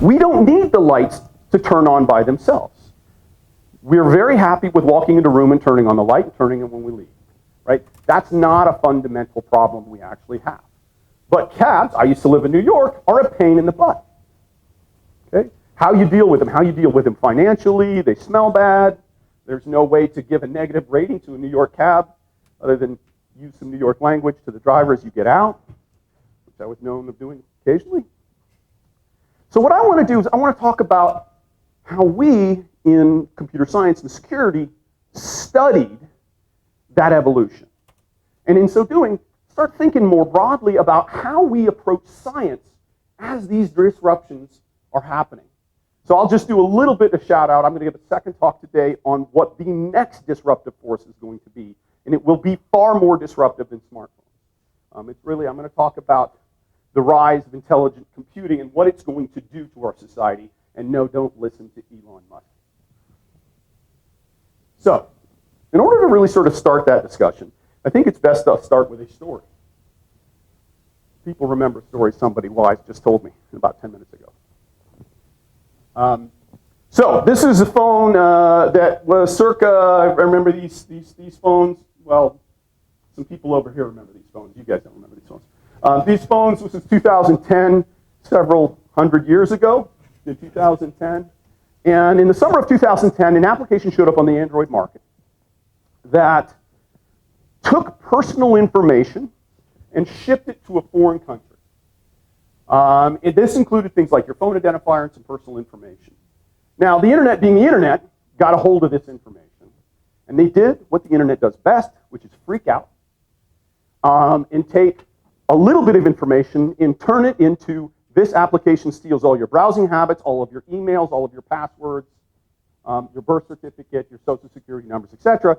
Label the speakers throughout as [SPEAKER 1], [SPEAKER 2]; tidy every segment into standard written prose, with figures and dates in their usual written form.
[SPEAKER 1] We don't need the lights to turn on by themselves. We're very happy with walking into a room and turning on the light and turning it when we leave, right? That's not a fundamental problem we actually have. But cabs, I used to live in New York, are a pain in the butt. Okay? How you deal with them financially, they smell bad. There's no way to give a negative rating to a New York cab other than use some New York language to the driver as you get out, which I was known of doing occasionally. So what I want to do is I want to talk about how we in computer science and security studied that evolution. And in so doing, start thinking more broadly about how we approach science as these disruptions are happening. So I'll just do a little bit of shout out. I'm going to give a second talk today on what the next disruptive force is going to be. And it will be far more disruptive than smartphones. I'm going to talk about the rise of intelligent computing and what it's going to do to our society. And no, don't listen to Elon Musk. So, in order to really sort of start that discussion, I think it's best to start with a story. People remember a story somebody wise just told me about 10 minutes ago. So this is a phone that was circa, I remember these phones. Well, some people over here remember these phones. You guys don't remember these phones. These phones, this is 2010, several hundred years ago, in 2010. And in the summer of 2010, an application showed up on the Android market that took personal information and shipped it to a foreign country. This included things like your phone identifier and some personal information. Now, the internet being the internet, got a hold of this information. And they did what the internet does best, which is freak out and take a little bit of information and turn it into this application steals all your browsing habits, all of your emails, all of your passwords, your birth certificate, your social security numbers, etc.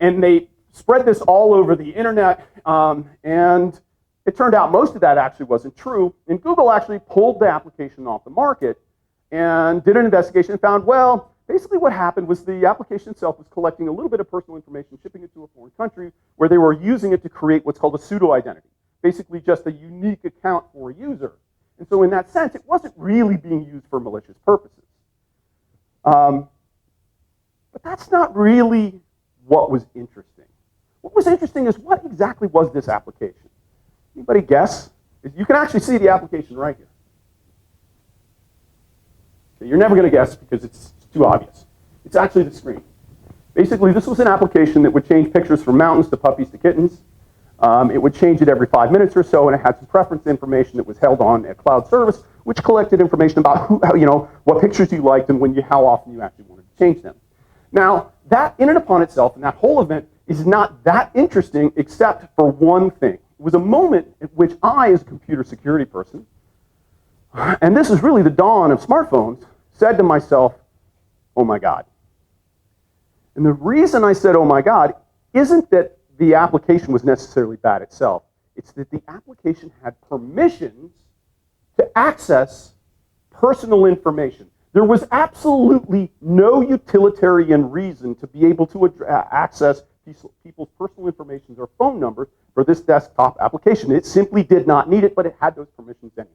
[SPEAKER 1] And they spread this all over the internet, and it turned out most of that actually wasn't true. And Google actually pulled the application off the market and did an investigation and found, well, basically what happened was the application itself was collecting a little bit of personal information, shipping it to a foreign country, where they were using it to create what's called a pseudo-identity, basically just a unique account for a user. And so in that sense, it wasn't really being used for malicious purposes. But that's not really what was interesting. What was interesting is what exactly was this application? Anybody guess? You can actually see the application right here. Okay, you're never going to guess because it's too obvious. It's actually the screen. Basically, this was an application that would change pictures from mountains to puppies to kittens. It would change it every 5 minutes or so, and it had some preference information that was held on a cloud service, which collected information about what pictures you liked and how often you actually wanted to change them. Now, that in and upon itself, and that whole event, is not that interesting except for one thing. It was a moment at which I, as a computer security person, and this is really the dawn of smartphones, said to myself, oh my God. And the reason I said, oh my God, isn't that the application was necessarily bad itself. It's that the application had permissions to access personal information. There was absolutely no utilitarian reason to be able to access people's personal information or phone numbers for this desktop application. It simply did not need it, but it had those permissions anyway.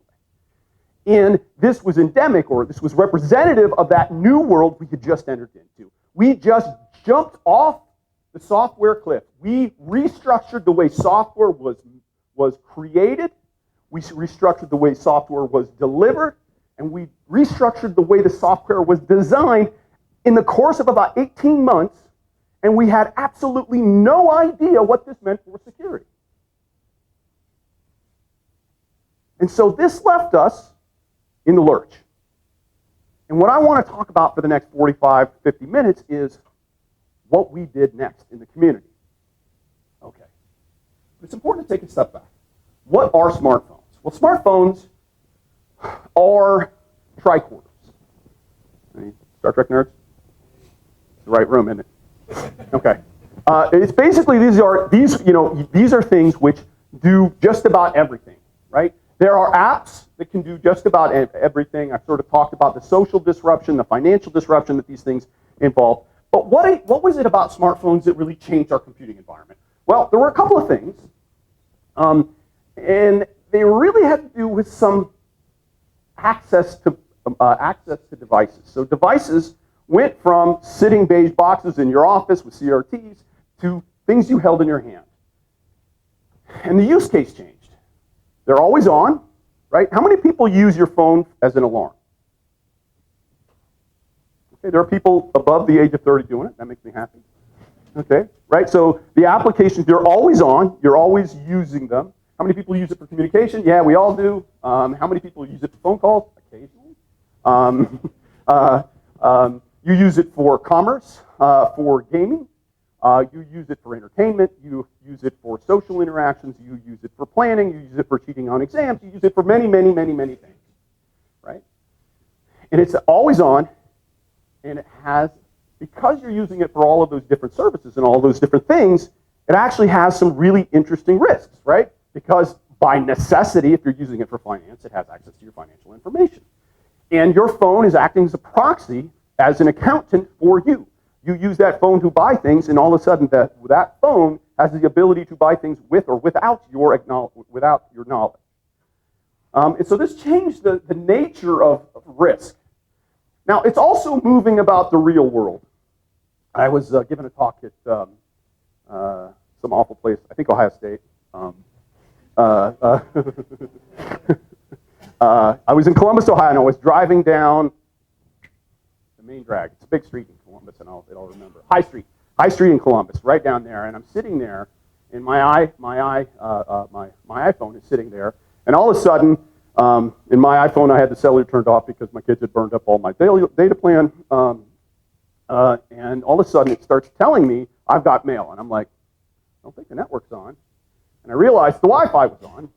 [SPEAKER 1] And this was endemic, or this was representative of that new world we had just entered into. We just jumped off the software cliff. We restructured the way software was created. We restructured the way software was delivered. And we restructured the way the software was designed in the course of about 18 months. And we had absolutely no idea what this meant for security. And so this left us in the lurch. And what I want to talk about for the next 45, 50 minutes is what we did next in the community. Okay. But it's important to take a step back. What are smartphones? Well, smartphones are tricorders. Any Star Trek nerds? It's the right room, isn't it? Okay. It's basically these are things which do just about everything, right? There are apps that can do just about everything. I've sort of talked about the social disruption, the financial disruption that these things involve. But what was it about smartphones that really changed our computing environment? Well, there were a couple of things. And they really had to do with some access to access to devices. So devices went from sitting beige boxes in your office with CRTs to things you held in your hand. And the use case changed. They're always on, right? How many people use your phone as an alarm? Okay, there are people above the age of 30 doing it. That makes me happy. Okay, right? So the applications, they're always on. You're always using them. How many people use it for communication? Yeah, we all do. How many people use it for phone calls? Occasionally. You use it for commerce, for gaming. You use it for entertainment. You use it for social interactions. You use it for planning. You use it for cheating on exams. You use it for many, many, many, many things, right? And it's always on, and it has, because you're using it for all of those different services and all those different things, it actually has some really interesting risks, right? Because by necessity, if you're using it for finance, it has access to your financial information. And your phone is acting as a proxy, as an accountant for you. You use that phone to buy things, and all of a sudden that phone has the ability to buy things with or without your knowledge. And so this changed the nature of risk. Now, it's also moving about the real world. I was giving a talk at some awful place, I think Ohio State. I was in Columbus, Ohio, and I was driving down the main drag. It's a big street in Columbus, and I'll remember. High Street in Columbus, right down there. And I'm sitting there, and my iPhone is sitting there, and all of a sudden, in my iPhone, I had the cellular turned off because my kids had burned up all my data plan. And all of a sudden, it starts telling me I've got mail, and I'm like, I don't think the network's on. And I realized the Wi-Fi was on,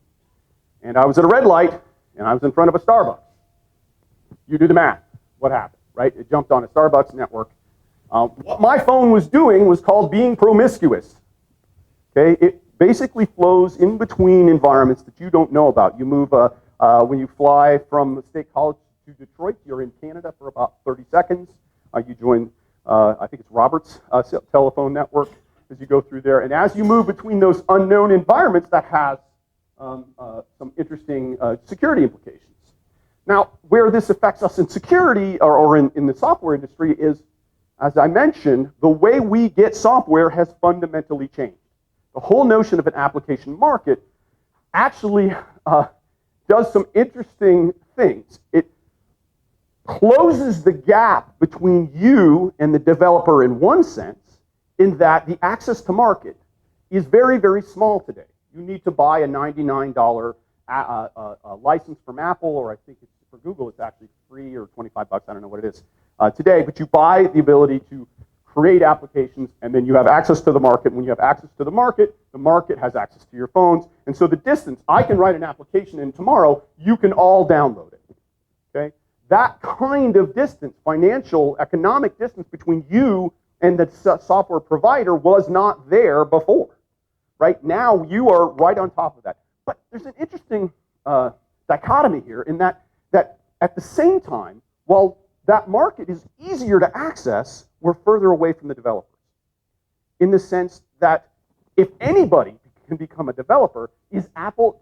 [SPEAKER 1] and I was at a red light, and I was in front of a Starbucks. You do the math. What happened, right? It jumped on a Starbucks network. What my phone was doing was called being promiscuous. Okay, it basically flows in between environments that you don't know about. You move when you fly from the State College to Detroit. You're in Canada for about 30 seconds. You join, I think it's Robert's telephone network as you go through there. And as you move between those unknown environments, that has some interesting security implications. Now, where this affects us in security or in the software industry is, as I mentioned, the way we get software has fundamentally changed. The whole notion of an application market actually does some interesting things. It closes the gap between you and the developer in one sense, in that the access to market is very, very small today. You need to buy a $99 license from Apple, or I think it's for Google, it's actually free, or 25 bucks, I don't know what it is today, but you buy the ability to create applications, and then you have access to the market. When you have access to the market has access to your phones, and so the distance, I can write an application, and tomorrow you can all download it, okay? That kind of distance, financial, economic distance between you and the software provider was not there before. Right now, you are right on top of that. But there's an interesting dichotomy here in that at the same time, while that market is easier to access, we're further away from the developers. In the sense that if anybody can become a developer, does Apple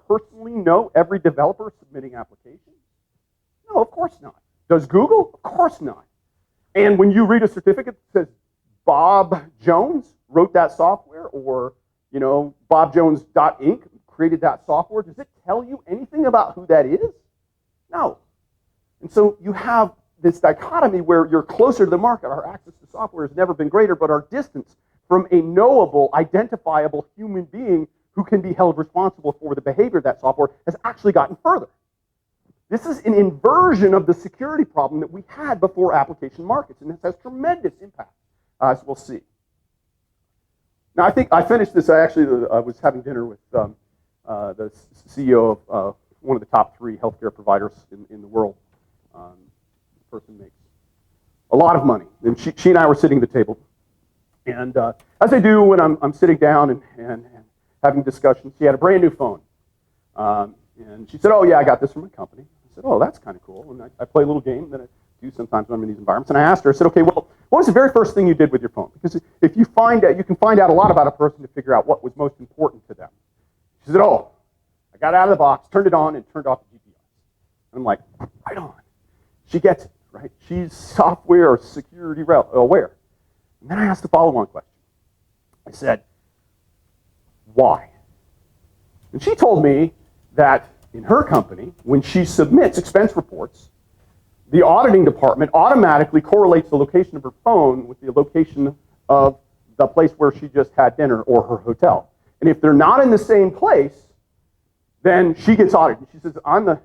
[SPEAKER 1] personally know every developer submitting applications? No, of course not. Does Google? Of course not. And when you read a certificate that says Bob Jones wrote that software, or BobJones.inc created that software, does it tell you anything about who that is? No. And so you have this dichotomy where you're closer to the market. Our access to software has never been greater, but our distance from a knowable, identifiable human being who can be held responsible for the behavior of that software has actually gotten further. This is an inversion of the security problem that we had before application markets, and this has tremendous impact, as we'll see. Now, I think I finished this. I was having dinner with the CEO of one of the top 3 healthcare providers in the world. This person makes a lot of money, and she and I were sitting at the table. And as I do when I'm sitting down and having discussions, she had a brand new phone. And she said, "Oh, yeah, I got this from my company." I said, "Oh, that's kind of cool." And I play a little game that I do sometimes when I'm in these environments. And I asked her, I said, "Okay, well, what was the very first thing you did with your phone? Because if you find out, you can find out a lot about a person to figure out what was most important to them." She said, "Oh, I got out of the box, turned it on, and turned off the GPS." And I'm like, "Right on. She gets it, right? She's software or security aware. And then I asked the follow-on question. I said, why? And she told me that in her company, when she submits expense reports, the auditing department automatically correlates the location of her phone with the location of the place where she just had dinner or her hotel. And if they're not in the same place, then she gets audited. She says, I'm the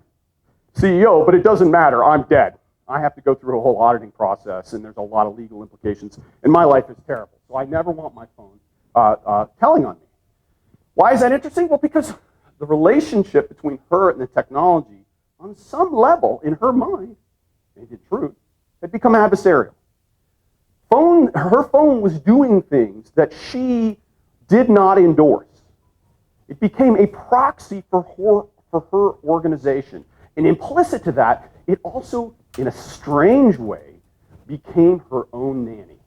[SPEAKER 1] CEO, but it doesn't matter. I'm dead. I have to go through a whole auditing process, and there's a lot of legal implications. And my life is terrible. So I never want my phone telling on me. Why is that interesting? Well, because the relationship between her and the technology, on some level, in her mind, maybe the truth, had become adversarial. Her phone was doing things that she did not endorse. It became a proxy for her organization. And implicit to that, it also, in a strange way, became her own nanny.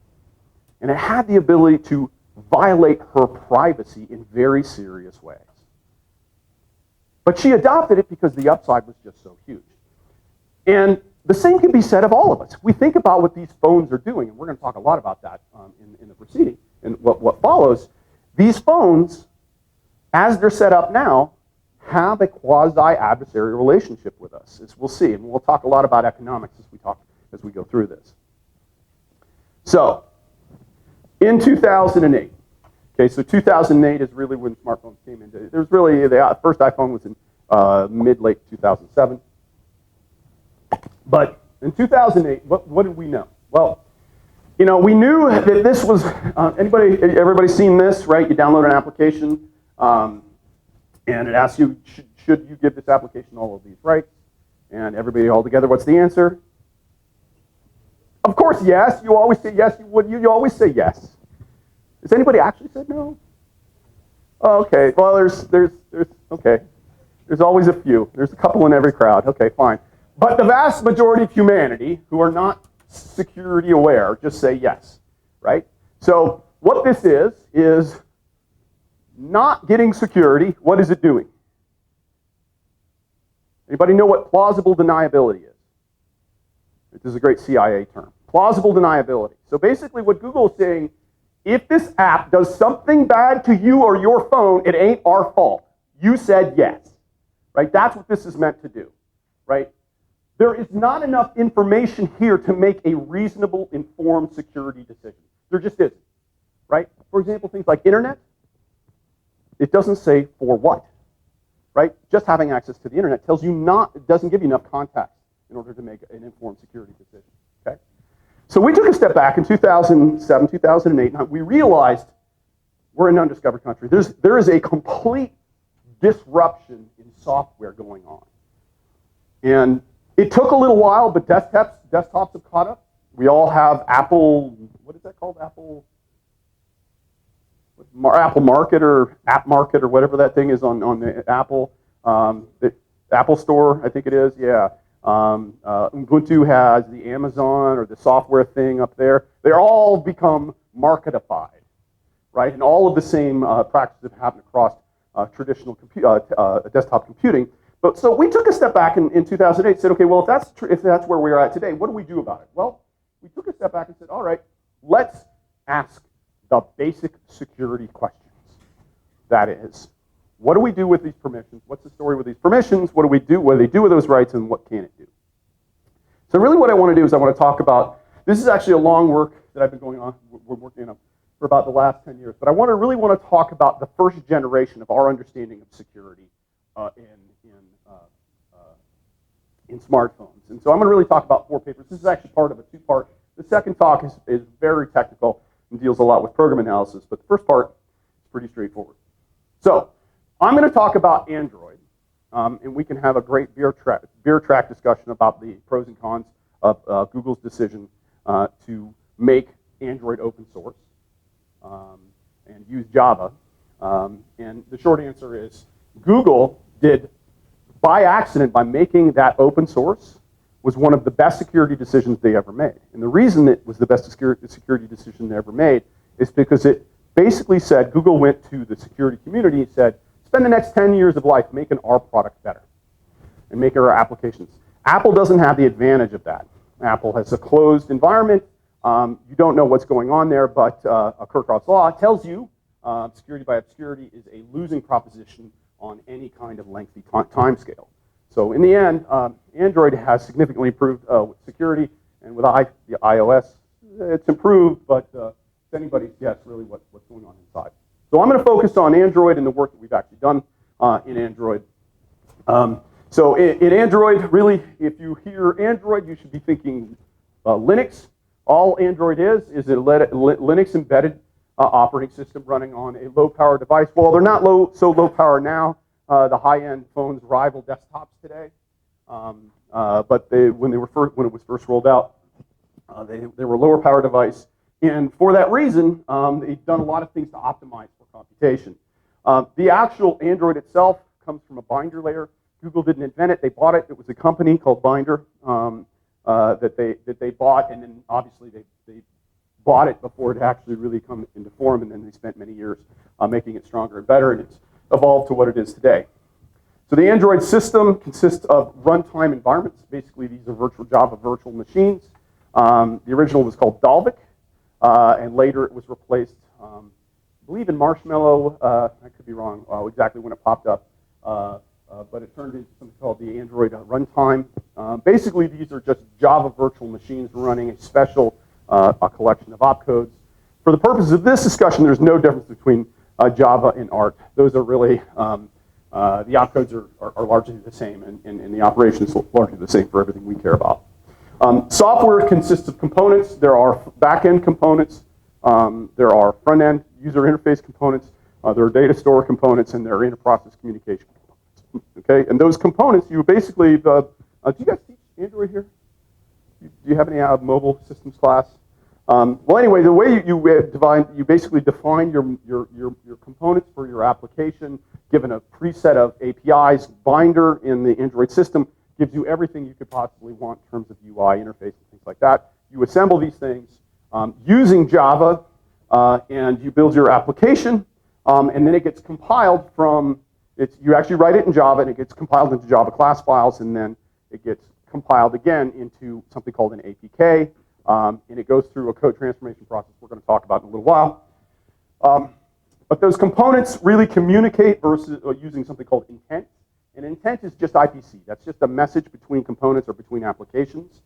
[SPEAKER 1] And it had the ability to violate her privacy in very serious ways. But she adopted it because the upside was just so huge. And the same can be said of all of us. We think about what these phones are doing, and we're going to talk a lot about that in the proceeding and what follows. These phones, as they're set up now, have a quasi-adversarial relationship with us, as we'll see. And we'll talk a lot about economics as we go through this. So, in 2008, okay, so 2008 is really when smartphones came into it. There's really, the first iPhone was in mid-late 2007. But in 2008, what did we know? Well, we knew that this was, everybody seen this, right? You download an application, and it asks you, should you give this application all of these rights? And everybody all together, what's the answer? Of course, yes. You always say yes. You always say yes. Has anybody actually said no? Oh, okay. Well, okay. There's always a few. There's a couple in every crowd. Okay, fine. But the vast majority of humanity who are not security aware just say yes, right? So what this is not getting security. What is it doing? Anybody know what plausible deniability is? This is a great CIA term. Plausible deniability. So basically what Google is saying, if this app does something bad to you or your phone, it ain't our fault. You said yes, right? That's what this is meant to do, right? There is not enough information here to make a reasonable, informed security decision. There just isn't, right? For example, things like internet, it doesn't say for what, right? Just having access to the internet tells you it doesn't give you enough context in order to make an informed security decision, okay? So we took a step back in 2007, 2008, and we realized we're an undiscovered country. There is a complete disruption in software going on. And it took a little while, but desktops have caught up. We all have Apple, what is that called? Apple Market or App Market or whatever that thing is on the Apple. The Apple Store, I think it is, yeah. Ubuntu has the Amazon or the software thing up there. They're all become marketified, right? And all of the same practices have happened across traditional desktop computing. But so we took a step back in 2008 and said, okay, well, if that's where we're at today, what do we do about it? Well, we took a step back and said, all right, let's ask the basic security questions. That is, what do we do with these permissions? What's the story with these permissions? What do we do? What do they do with those rights, and what can it do? So really what I want to do is I want to talk about, this is actually a long work that I've been we're working on for about the last 10 years, but I really want to talk about the first generation of our understanding of security in smartphones. And so I'm going to really talk about 4 papers. This is actually part of a 2-part. The second talk is very technical and deals a lot with program analysis, but the first part is pretty straightforward. So I'm going to talk about Android, and we can have a great beer track discussion about the pros and cons of Google's decision to make Android open source and use Java. And the short answer is Google did, by accident, by making that open source, was one of the best security decisions they ever made. And the reason it was the best security decision they ever made is because it basically said, Google went to the security community and said, spend the next 10 years of life making our product better and making our applications Apple doesn't have the advantage of that. Apple has a closed environment. You don't know what's going on there, but Kirchhoff's law tells you security by obscurity is a losing proposition on any kind of lengthy time scale. So in the end, Android has significantly improved with security, and with the iOS, it's improved, but it's anybody's guess really what's going on inside. So I'm going to focus on Android and the work that we've actually done in Android. So in Android, really, if you hear Android, you should be thinking Linux. All Android is a Linux embedded operating system running on a low-power device. Well, they're not so low power now. The high-end phones rival desktops today. But when it was first rolled out, they were a lower power device. And for that reason, they've done a lot of things to optimize for computation. The actual Android itself comes from a binder layer. Google didn't invent it. They bought it. It was a company called Binder that they bought, and then obviously they bought it before it actually really come into form, and then they spent many years making it stronger and better, and it's evolved to what it is today. So the Android system consists of runtime environments. Basically, these are Java virtual machines. The original was called Dalvik, and later it was replaced, I believe in Marshmallow. I could be wrong exactly when it popped up. But it turned into something called the Android runtime. Basically, these are just Java virtual machines running a special a collection of opcodes. For the purposes of this discussion, there's no difference between Java and ART. Those are really, the opcodes are largely the same, and the operation is largely the same for everything we care about. Software consists of components. There are back-end components. There are front-end user interface components. There are data store components, and there are inter-process communication components. Okay, and those components, you basically, do you guys teach Android here? Do you have any mobile systems class? Well, anyway, the way you basically define your components for your application, given a preset of APIs. Binder in the Android system gives you everything you could possibly want in terms of UI interface and things like that. You assemble these things using Java, and you build your application, and then it gets compiled from. You actually write it in Java, and it gets compiled into Java class files, and then it gets compiled again into something called an APK, and it goes through a code transformation process we're going to talk about in a little while. But those components really communicate versus using something called intent, and intent is just IPC. That's just a message between components or between applications.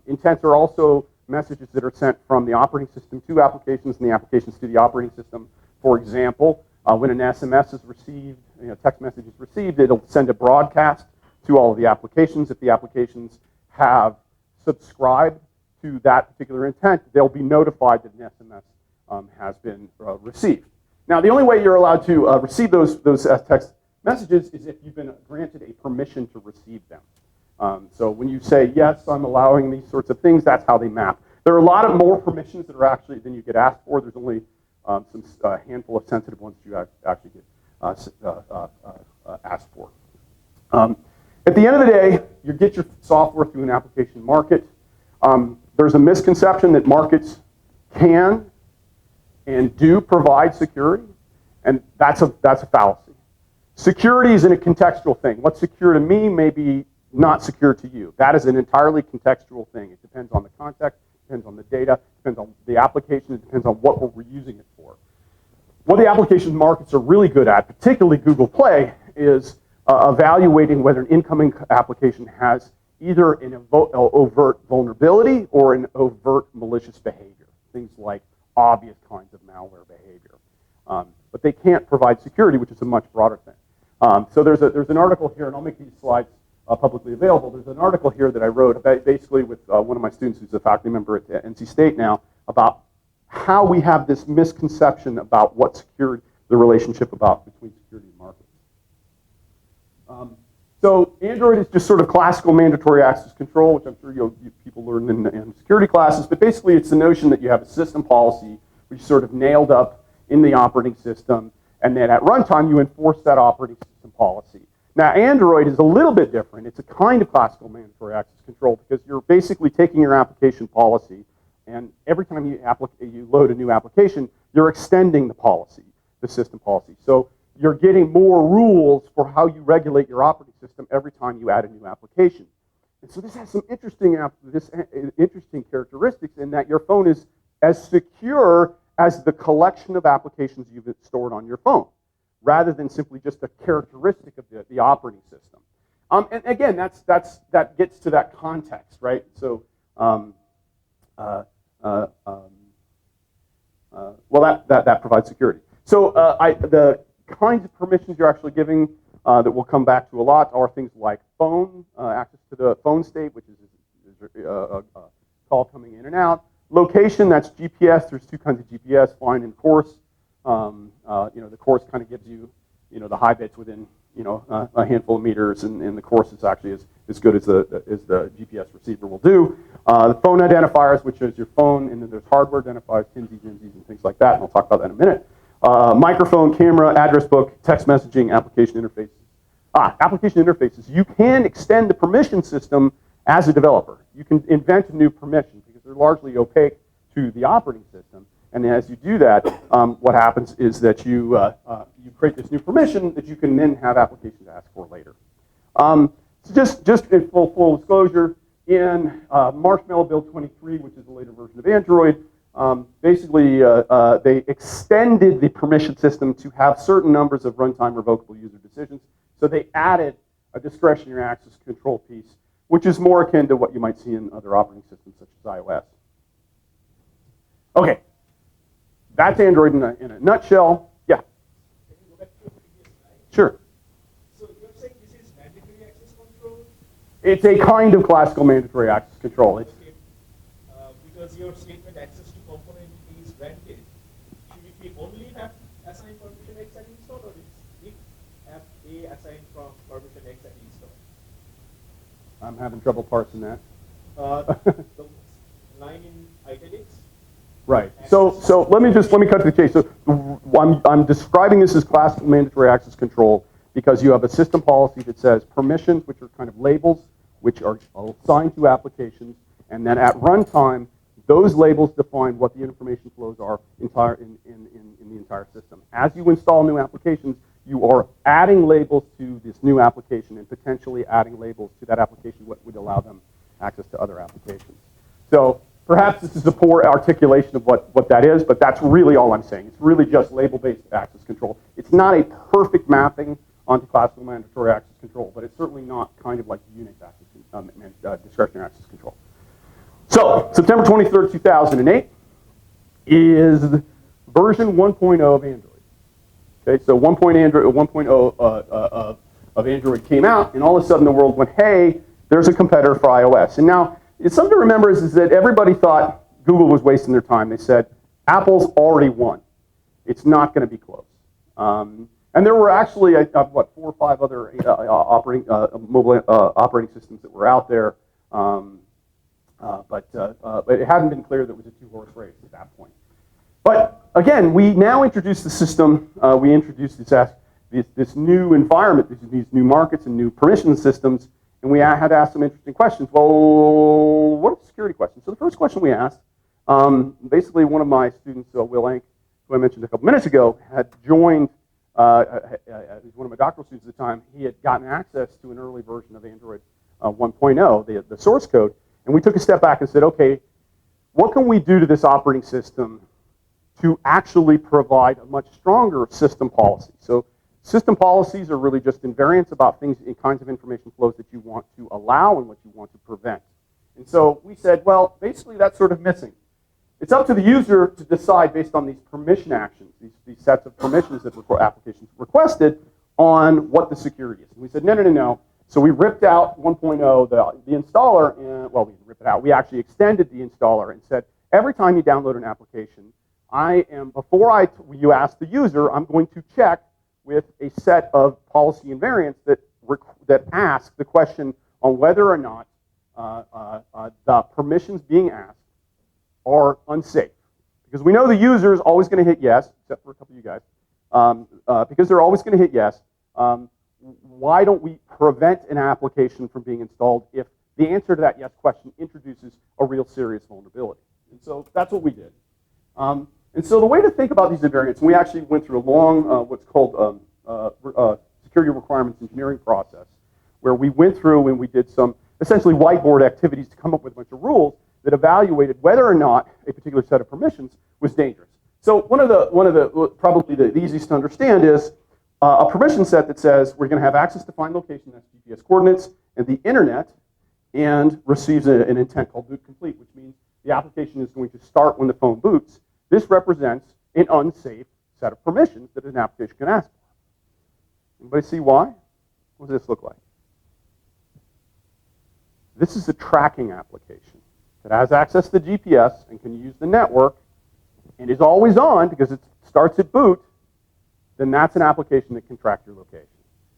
[SPEAKER 1] Intents are also messages that are sent from the operating system to applications and the applications to the operating system. For example, when an SMS is received, text message is received, it'll send a broadcast to all of the applications. If the applications have subscribed to that particular intent, they'll be notified that an SMS has been received. Now, the only way you're allowed to receive those text messages is if you've been granted a permission to receive them. So when you say, yes, I'm allowing these sorts of things, that's how they map. There are a lot of more permissions that are actually than you get asked for. There's only a handful of sensitive ones you actually get asked for. At the end of the day, you get your software through an application market. There's a misconception that markets can and do provide security, and that's a fallacy. Security is a contextual thing. What's secure to me may be not secure to you. That is an entirely contextual thing. It depends on the context, depends on the data, depends on the application, it depends on what we're using it for. What the application markets are really good at, particularly Google Play, is evaluating whether an incoming application has either an overt vulnerability or an overt malicious behavior, things like obvious kinds of malware behavior. But they can't provide security, which is a much broader thing. So there's an article here, and I'll make these slides publicly available. There's an article here that I wrote basically with one of my students who's a faculty member at NC State now about how we have this misconception about what security, the relationship between security and markets. So Android is just sort of classical mandatory access control, which I'm sure people learn in security classes, but basically it's the notion that you have a system policy which is sort of nailed up in the operating system, and then at runtime you enforce that operating system policy. Now Android is a little bit different. It's a kind of classical mandatory access control because you're basically taking your application policy, and every time you load a new application, you're extending the policy, the system policy. So you're getting more rules for how you regulate your operating system every time you add a new application. so this has some interesting characteristics in that your phone is as secure as the collection of applications you've stored on your phone, rather than simply just a characteristic of the operating system. And again, that gets to that context, right? So, well, that provides security. So the kinds of permissions you're actually giving that we'll come back to a lot are things like phone, access to the phone state, which is a call coming in and out. Location, that's GPS. There's two kinds of GPS, fine and coarse. The coarse kind of gives you, the high bits within, a handful of meters, and the coarse is actually as good as the GPS receiver will do. The phone identifiers, which is your phone, and then there's hardware identifiers, TIMSIs, IMSIs, and things like that, and I'll talk about that in a minute. Microphone, camera, address book, text messaging, application interfaces. Application interfaces. You can extend the permission system as a developer. You can invent a new permission because they're largely opaque to the operating system. And as you do that, what happens is that you create this new permission that you can then have applications ask for later. So just in full disclosure, in Marshmallow Build 23, which is a later version of Android, basically they extended the permission system to have certain numbers of runtime revocable user decisions. So they added a discretionary access control piece, which is more akin to what you might see in other operating systems such as iOS. Okay, that's Android in a nutshell. Yeah.
[SPEAKER 2] Can you go back to the previous slide?
[SPEAKER 1] Sure.
[SPEAKER 2] So you're saying this is mandatory access control?
[SPEAKER 1] It's a kind of classical mandatory access control. It's,
[SPEAKER 2] Okay. Because your statement access to component is granted, should we only have assigned permission X and install, or if have A assigned from permission X and install?
[SPEAKER 1] I'm having trouble parsing that.
[SPEAKER 2] The line in italics.
[SPEAKER 1] Right. So let me cut to the chase. So I'm describing this as classical mandatory access control because you have a system policy that says permissions, which are kind of labels, which are assigned to applications, and then at runtime, those labels define what the information flows are in the entire system. As you install new applications, you are adding labels to this new application and potentially adding labels to that application what would allow them access to other applications. So perhaps this is a poor articulation of what that is, but that's really all I'm saying. It's really just label-based access control. It's not a perfect mapping onto classical mandatory access control, but it's certainly not kind of like Unix access, discretionary access control. So, September 23rd, 2008 is version 1.0 of Android. Okay, so 1.0 of Android came out, and all of a sudden the world went, hey, there's a competitor for iOS. And now, it's something to remember is that everybody thought Google was wasting their time. They said, Apple's already won. It's not going to be close. And there were actually, 4 or 5 other mobile operating systems that were out there. But it hadn't been clear that it was a two-horse race at that point. But again, we now introduce the system. We introduced this new environment, these new markets and new permission systems, and we had to ask some interesting questions. Well, what are the security questions? So the first question we asked, basically one of my students, Will Ank, who I mentioned a couple minutes ago, had joined. He was one of my doctoral students at the time. He had gotten access to an early version of Android 1.0, the source code. And we took a step back and said, okay, what can we do to this operating system to actually provide a much stronger system policy? So system policies are really just invariants about things in kinds of information flows that you want to allow and what you want to prevent. And so we said, well, basically that's sort of missing. It's up to the user to decide based on these permission actions, these sets of permissions that applications requested on what the security is. And we said, no. So we ripped out 1.0, the installer, and, well, we didn't rip it out. We actually extended the installer and said, every time you download an application, before you ask the user, I'm going to check with a set of policy invariants that ask the question on whether or not the permissions being asked are unsafe. Because we know the user is always going to hit yes, except for a couple of you guys, because they're always going to hit yes. Why don't we prevent an application from being installed if the answer to that yes question introduces a real serious vulnerability? And so that's what we did. And so the way to think about these invariants, and we actually went through a long, what's called security requirements engineering process, where we went through and we did some essentially whiteboard activities to come up with a bunch of rules that evaluated whether or not a particular set of permissions was dangerous. So one of the probably the easiest to understand is a permission set that says we're going to have access to find location, that's GPS coordinates, and the internet, and receives an intent called boot complete, which means the application is going to start when the phone boots. This represents an unsafe set of permissions that an application can ask for. Anybody see why? What does this look like? This is a tracking application that has access to GPS and can use the network and is always on because it starts at boot. Then that's an application that can track your location.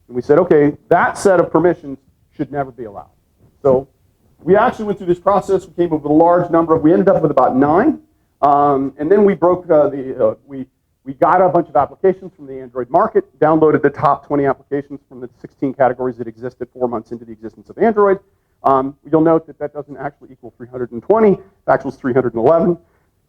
[SPEAKER 1] And we said, okay, that set of permissions should never be allowed. So we actually went through this process. We came up with a large number. We ended up with about 9. And then we broke we got a bunch of applications from the Android market, downloaded the top 20 applications from the 16 categories that existed 4 months into the existence of Android. You'll note that that doesn't actually equal 320. It actually was 311.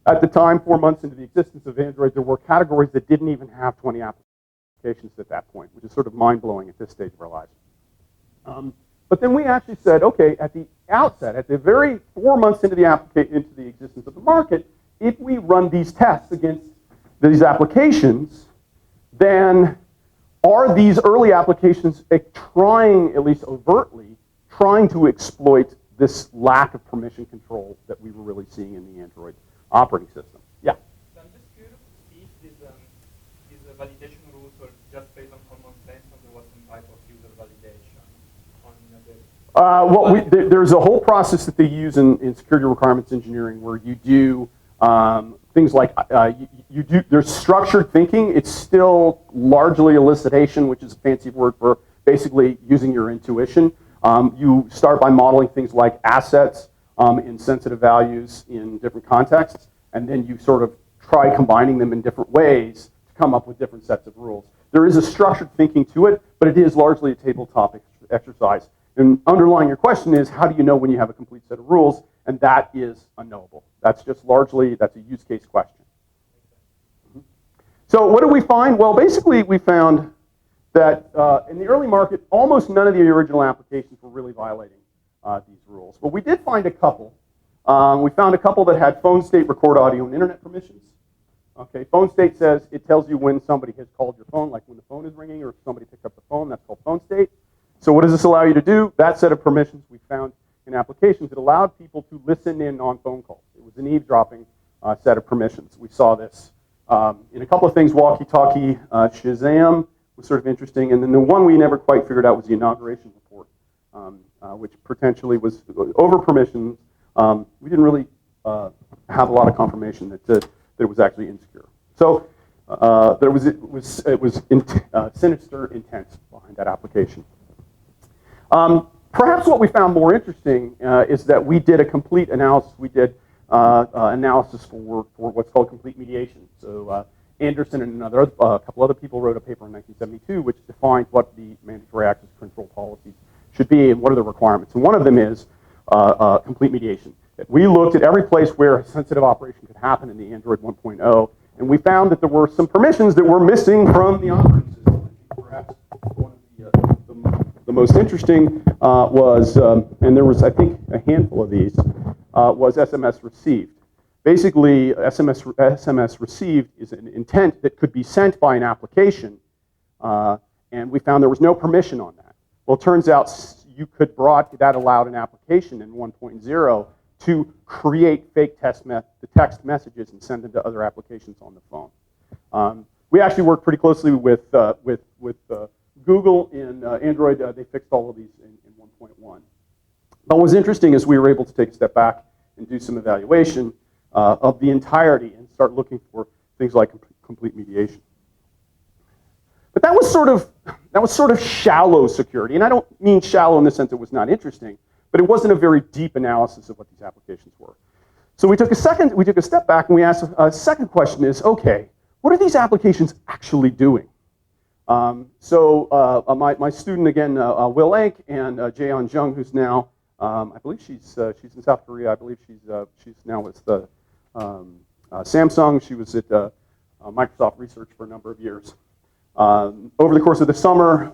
[SPEAKER 1] At the time, 4 months into the existence of Android, there were categories that didn't even have 20 applications at that point, which is sort of mind-blowing at this stage of our lives. But then we actually said, okay, at the outset, at the very 4 months into the existence of the market, if we run these tests against these applications, then are these early applications trying, at least overtly, trying to exploit this lack of permission control that we were really seeing in the Android operating system? Yeah?
[SPEAKER 3] So I'm just curious to see if these validation rules were just based on common sense or there was some type of user validation on the...
[SPEAKER 1] There's a whole process that they use in security requirements engineering where you do things like there's structured thinking. It's still largely elicitation, which is a fancy word for basically using your intuition. You start by modeling things like assets in sensitive values in different contexts, and then you sort of try combining them in different ways to come up with different sets of rules. There is a structured thinking to it, but it is largely a tabletop exercise. And underlying your question is, how do you know when you have a complete set of rules? And that is unknowable. That's just largely, that's a use case question. So what did we find? Well, basically we found that in the early market, almost none of the original applications were really violating these rules. But we did find a couple. We found a couple that had phone state, record audio, and internet permissions. Okay, phone state says it tells you when somebody has called your phone, like when the phone is ringing or somebody picked up the phone. That's called phone state. So what does this allow you to do? That set of permissions we found in applications that allowed people to listen in on phone calls. It was an eavesdropping set of permissions. We saw this in a couple of things. Walkie-talkie, Shazam was sort of interesting. And then the one we never quite figured out was the inauguration report, which potentially was over permissions. We didn't really have a lot of confirmation that it was actually insecure. So it was sinister intent behind that application. Perhaps what we found more interesting is that we did a complete analysis. We did analysis for what's called complete mediation. So Anderson and a couple other people wrote a paper in 1972 which defined what the mandatory access control policies should be and what are the requirements. And one of them is complete mediation. We looked at every place where a sensitive operation could happen in the Android 1.0, and we found that there were some permissions that were missing from the operating system. Perhaps one of the most interesting was, and there was, I think, a handful of these, was SMS received. Basically, SMS received is an intent that could be sent by an application, and we found there was no permission on that. Well, it turns out that allowed an application in 1.0 to create fake text text messages and send them to other applications on the phone. We actually worked pretty closely with Google in Android. They fixed all of these in 1.1. But what's interesting is we were able to take a step back and do some evaluation of the entirety and start looking for things like complete mediation. But that was sort of shallow security, and I don't mean shallow in the sense it was not interesting, but it wasn't a very deep analysis of what these applications were. So we took a step back and we asked a second question is, okay, what are these applications actually doing? My student again, Will Ank, and Jaeon Jung, who's now, I believe she's in South Korea. I believe she's now with Samsung. She was at Microsoft Research for a number of years. Over the course of the summer,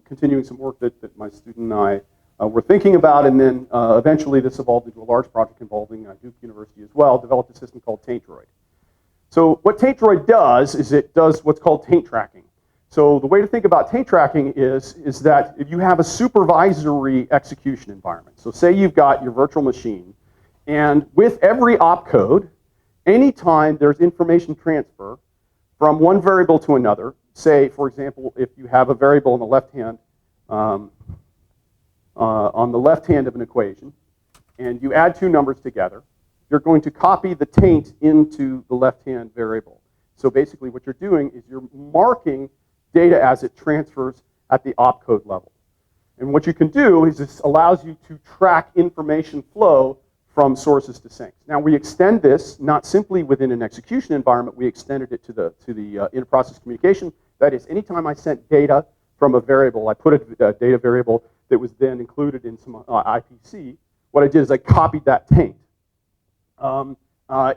[SPEAKER 1] continuing some work that my student and I were thinking about, and then eventually this evolved into a large project involving Duke University as well, developed a system called TaintDroid. So what TaintDroid does is it does what's called taint tracking. So the way to think about taint tracking is that if you have a supervisory execution environment, so say you've got your virtual machine, and with every opcode, anytime there's information transfer from one variable to another, say, for example, if you have a variable on the left hand, of an equation, and you add two numbers together, you're going to copy the taint into the left-hand variable. So basically what you're doing is you're marking data as it transfers at the opcode level. And what you can do is this allows you to track information flow from sources to sinks. Now we extend this not simply within an execution environment, we extended it to the inter-process communication. That is, anytime I sent data from a variable, I put a data variable that was then included in some IPC. What I did is I copied that taint.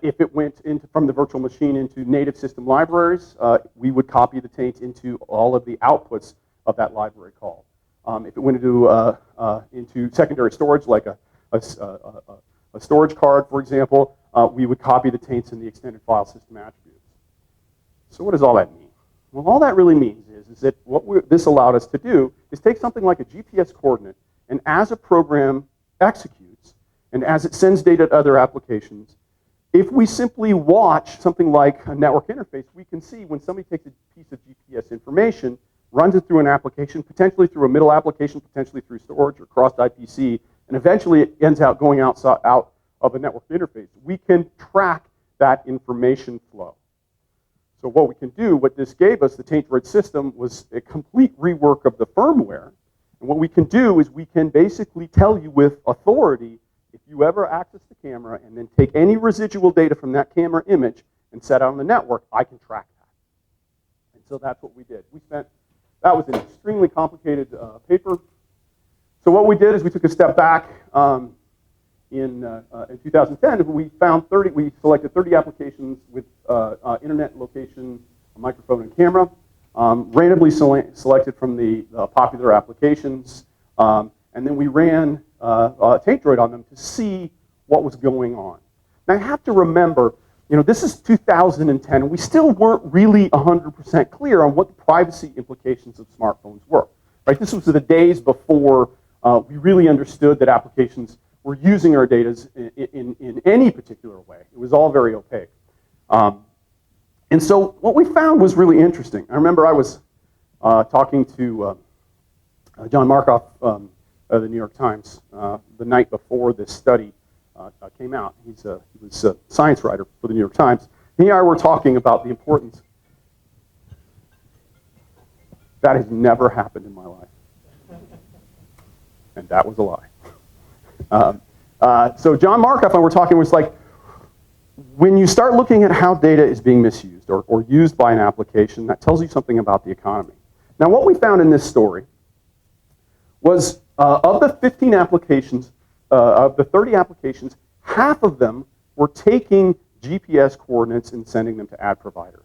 [SPEAKER 1] If it went from the virtual machine into native system libraries, we would copy the taint into all of the outputs of that library call. If it went into secondary storage, like a storage card, for example, we would copy the taints in the extended file system attributes. So what does all that mean? Well, all that really means is that what this allowed us to do is take something like a GPS coordinate, and as a program executes, and as it sends data to other applications, if we simply watch something like a network interface, we can see when somebody takes a piece of GPS information, runs it through an application, potentially through a middle application, potentially through storage or crossed IPC, and eventually it ends out going out of a network interface. We can track that information flow. So what we can do, what this gave us, the TaintDroid system, was a complete rework of the firmware. And what we can do is we can basically tell you with authority, if you ever access the camera and then take any residual data from that camera image and set it on the network, I can track that. And so that's what we did. That was an extremely complicated paper. So what we did is we took a step back in 2010. We selected 30 applications with internet, location, a microphone, and camera. Randomly selected from the popular applications. And then we ran TaintDroid on them to see what was going on. Now I have to remember, this is 2010, and we still weren't really 100% clear on what the privacy implications of smartphones were. Right? This was the days before we really understood that applications were using our data in any particular way. It was all very opaque. And so what we found was really interesting. I remember I was talking to John Markoff of the New York Times the night before this study came out. He was a science writer for the New York Times. He and I were talking about the importance. That has never happened in my life. And that was a lie. So John Markoff and I were talking, was like, when you start looking at how data is being misused or used by an application, that tells you something about the economy. Now what we found in this story was of the 15 applications, of the 30 applications, half of them were taking GPS coordinates and sending them to ad providers.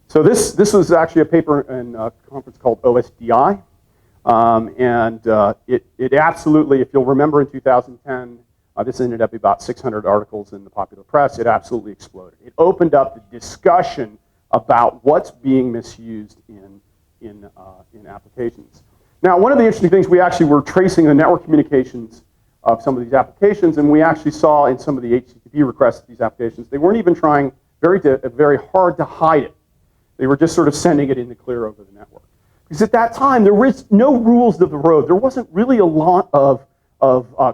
[SPEAKER 1] So this was actually a paper in a conference called OSDI. It absolutely, if you'll remember in 2010, this ended up about 600 articles in the popular press. It absolutely exploded. It opened up the discussion about what's being misused in applications. Now, one of the interesting things, we actually were tracing the network communications of some of these applications, and we actually saw in some of the HTTP requests of these applications, they weren't even trying very hard to hide it. They were just sort of sending it in the clear over the network. Because at that time, there was no rules of the road. There wasn't really a lot of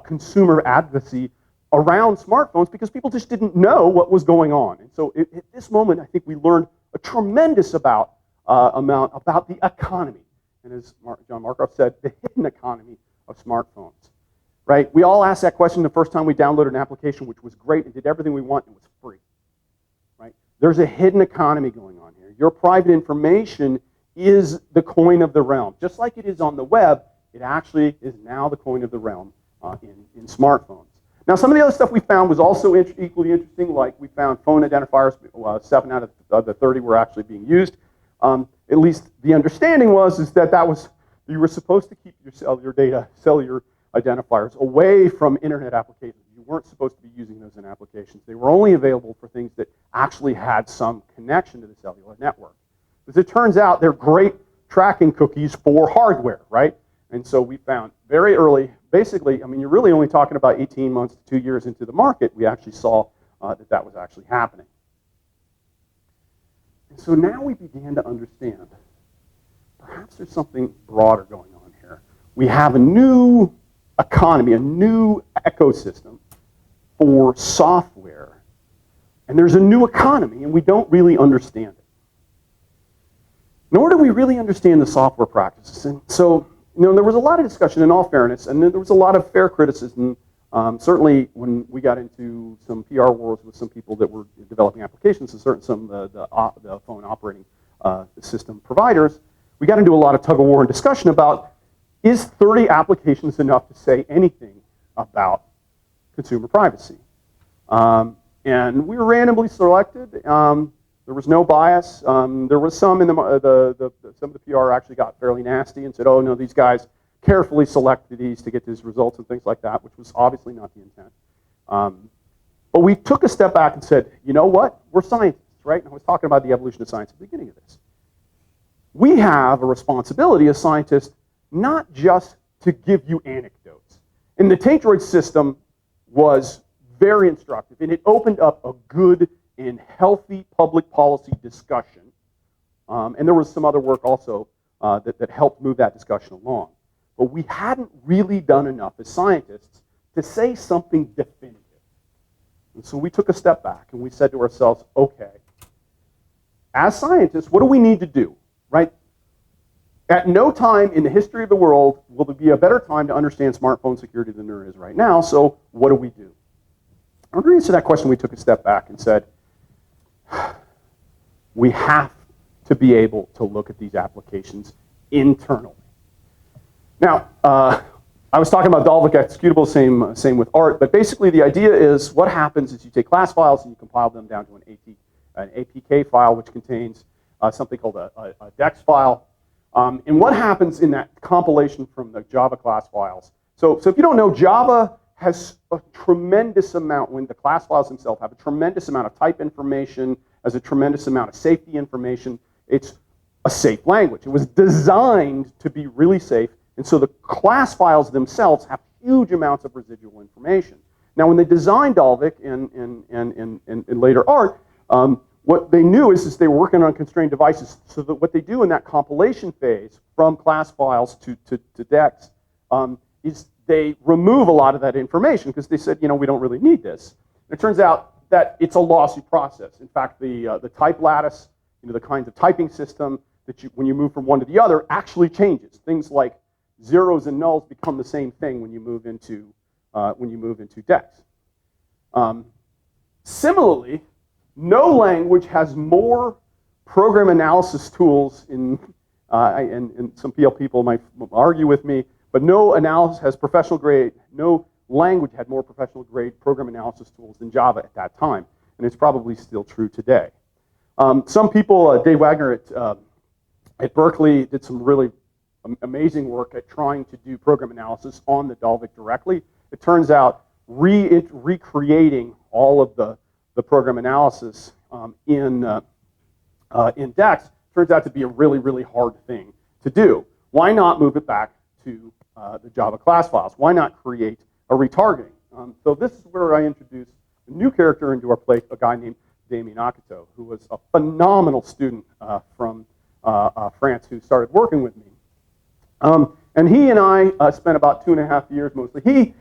[SPEAKER 1] consumer advocacy around smartphones because people just didn't know what was going on. And so at this moment, I think we learned a tremendous amount about the economy. And as John Markoff said, the hidden economy of smartphones. Right? We all asked that question the first time we downloaded an application, which was great and did everything we want and was free. Right? There's a hidden economy going on here. Your private information is the coin of the realm. Just like it is on the web, it actually is now the coin of the realm in smartphones. Now, some of the other stuff we found was also equally interesting, like we found phone identifiers. 7 out of the 30 were actually being used. At least the understanding was that you were supposed to keep your data, sell your identifiers away from internet applications. You weren't supposed to be using those in applications. They were only available for things that actually had some connection to the cellular network. As it turns out, they're great tracking cookies for hardware, right? And so we found very early, basically, I mean, you're really only talking about 18 months to 2 years into the market, we actually saw that that was actually happening. And so now we began to understand, perhaps there's something broader going on here. We have a new economy, a new ecosystem for software, and there's a new economy, and we don't really understand it. Nor do we really understand the software practices. And so, there was a lot of discussion, in all fairness, and there was a lot of fair criticism, certainly when we got into some PR wars with some people that were developing applications, and some of the phone operating system providers. We got into a lot of tug of war and discussion about, is 30 applications enough to say anything about consumer privacy? And we were randomly selected. There was no bias. There was some in some of the PR actually got fairly nasty and said, oh no, these guys carefully selected these to get these results and things like that, which was obviously not the intent. But we took a step back and said, you know what? We're scientists, right? And I was talking about the evolution of science at the beginning of this. We have a responsibility as scientists not just to give you anecdotes. And the Taint-Droid system was very instructive, and it opened up a good and healthy public policy discussion. And there was some other work also that helped move that discussion along. But we hadn't really done enough as scientists to say something definitive. And so we took a step back and we said to ourselves, okay, as scientists, what do we need to do, right? At no time in the history of the world will there be a better time to understand smartphone security than there is right now, so what do we do? In order to answer that question, we took a step back and said, we have to be able to look at these applications internally. Now, I was talking about Dalvik executable, same with ART, but basically the idea is what happens is you take class files and you compile them down to an APK file, which contains something called a DEX file. And what happens in that compilation from the Java class files? So if you don't know, Java has a tremendous amount, when the class files themselves have a tremendous amount of type information, has a tremendous amount of safety information. It's a safe language. It was designed to be really safe, and so the class files themselves have huge amounts of residual information. Now, when they designed Dalvik and later ART, what they knew is they were working on constrained devices, so that what they do in that compilation phase from class files to DEX is they remove a lot of that information because they said, we don't really need this. And it turns out that it's a lossy process. In fact, the type lattice, the kinds of typing system that when you move from one to the other actually changes. Things like zeros and nulls become the same thing when you move into DEX. Similarly, no language has more program analysis tools and some PL people might argue with me, but no analysis has professional grade, no language had more professional grade program analysis tools than Java at that time, and it's probably still true today. Some people, Dave Wagner at Berkeley did some really amazing work at trying to do program analysis on the Dalvik directly. It turns out recreating all of the program analysis in DEX turns out to be a really, really hard thing to do. Why not move it back to the Java class files? Why not create a retargeting? So this is where I introduce a new character into our play, a guy named Damien Akito, who was a phenomenal student from France who started working with me. And he and I spent about 2.5 years mostly. He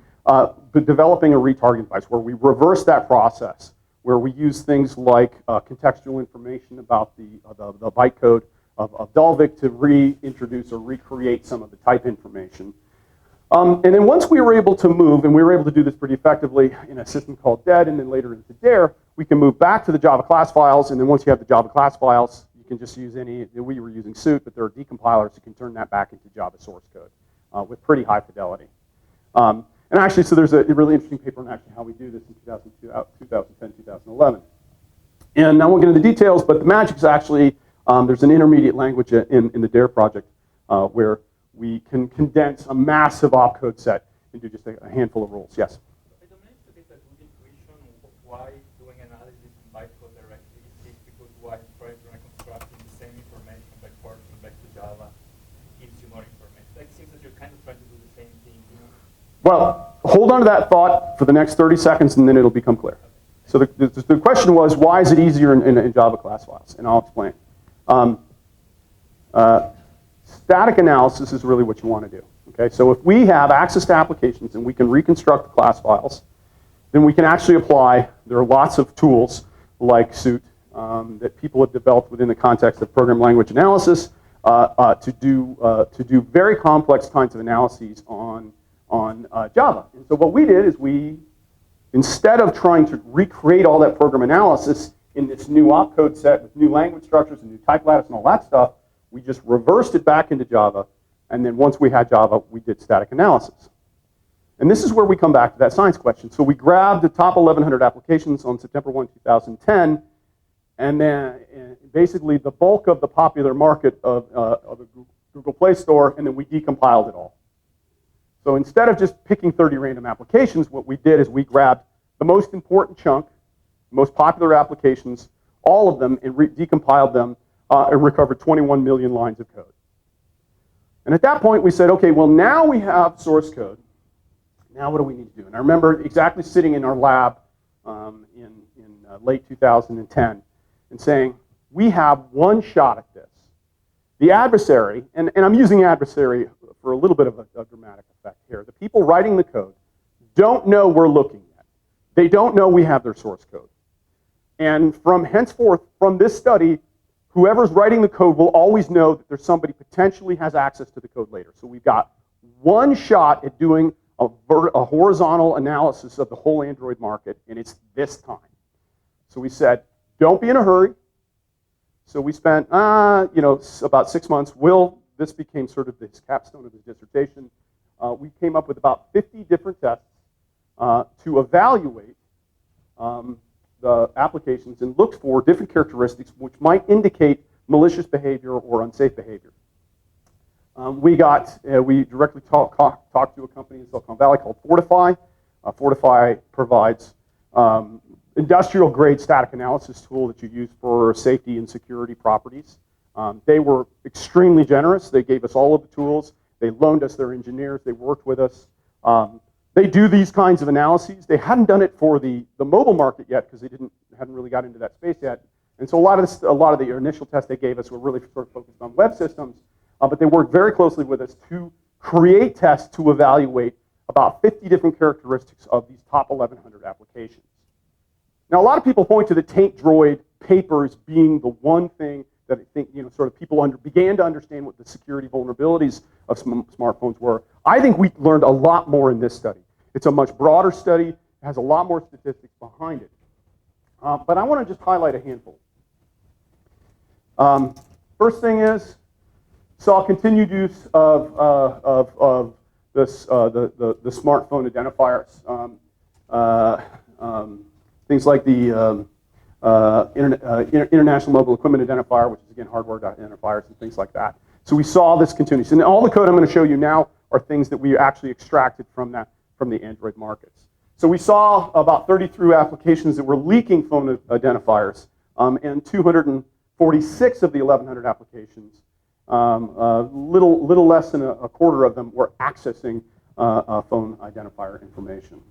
[SPEAKER 1] developing a retargeting device where we reverse that process, where we use things like contextual information about the bytecode of Dalvik to reintroduce or recreate some of the type information. And then once we were able to move, and we were able to do this pretty effectively in a system called DED and then later into DARE, we can move back to the Java class files, and then once you have the Java class files, you can just use any, we were using Suit, but there are decompilers that can turn that back into Java source code with pretty high fidelity. And actually, so there's a really interesting paper on actually how we do this in 2010, 2011. And I won't get into the details, but the magic is actually, there's an intermediate language in the DARE project where we can condense a massive opcode set and do just a handful of rules. Yes?
[SPEAKER 3] I don't manage to get a good intuition of why doing analysis in bytecode directly is because why trying to reconstructing the same information by porting back to Java gives you more information. Like, it seems that you're kind of trying to do the same thing, you know?
[SPEAKER 1] Well, hold on to that thought for the next 30 seconds, and then it'll become clear. So the question was, why is it easier in Java class files? And I'll explain. Static analysis is really what you want to do. Okay? So if we have access to applications and we can reconstruct the class files, then we can actually apply, there are lots of tools like Suit that people have developed within the context of program language analysis to do very complex kinds of analyses on Java. And so what we did is instead of trying to recreate all that program analysis in this new opcode set with new language structures and new type lattice and all that stuff, we just reversed it back into Java, and then once we had Java, we did static analysis. And this is where we come back to that science question. So we grabbed the top 1,100 applications on September 1, 2010, and then basically the bulk of the popular market of the Google Play Store, and then we decompiled it all. So instead of just picking 30 random applications, what we did is we grabbed the most important chunk, most popular applications, all of them, and decompiled them and recovered 21 million lines of code. And at that point, we said, okay, well, now we have source code. Now what do we need to do? And I remember exactly sitting in our lab in late 2010 and saying, we have one shot at this. The adversary, and I'm using adversary for a little bit of a dramatic effect here. The people writing the code don't know we're looking yet. They don't know we have their source code. And from henceforth, from this study, whoever's writing the code will always know that there's somebody potentially has access to the code later. So we've got one shot at doing a horizontal analysis of the whole Android market, and it's this time. So we said, don't be in a hurry. So we spent, about 6 months. This became sort of this capstone of his dissertation. We came up with about 50 different tests to evaluate the applications and looked for different characteristics which might indicate malicious behavior or unsafe behavior. We directly talked to a company in Silicon Valley called Fortify. Fortify provides industrial-grade static analysis tool that you use for safety and security properties. They were extremely generous. They gave us all of the tools. They loaned us their engineers. They worked with us. They do these kinds of analyses. They hadn't done it for the mobile market yet because they hadn't really got into that space yet. And so a lot of the initial tests they gave us were really sort of focused on web systems. But they worked very closely with us to create tests to evaluate about 50 different characteristics of these top 1,100 applications. Now, a lot of people point to the Taint Droid papers being the one thing that I think sort of people began to understand what the security vulnerabilities of smartphones were. I think we learned a lot more in this study. It's a much broader study. It has a lot more statistics behind it. But I want to just highlight a handful. First thing is, saw continued use of the smartphone identifiers. Things like the International Mobile Equipment Identifier, which is again hardware identifiers and things like that. So we saw this continuous. And all the code I'm going to show you now are things that we actually extracted from the Android markets. So we saw about 33 applications that were leaking phone identifiers, and 246 of the 1,100 applications, little less than a quarter of them were accessing phone identifier information.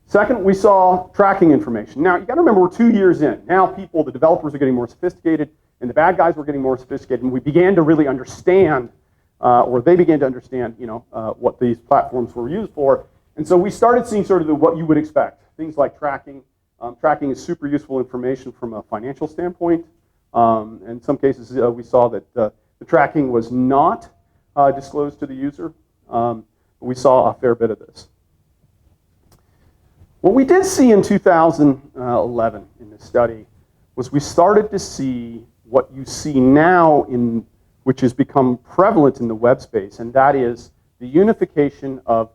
[SPEAKER 1] Second, we saw tracking information. Now, you got to remember, we're 2 years in. Now the developers are getting more sophisticated, and the bad guys were getting more sophisticated, and we began to really understand, or they began to understand, what these platforms were used for. And so we started seeing sort of what you would expect. Things like tracking. Tracking is super useful information from a financial standpoint. In some cases, we saw that the tracking was not disclosed to the user. But we saw a fair bit of this. What we did see in 2011 in this study was we started to see what you see now, which has become prevalent in the web space, and that is the unification of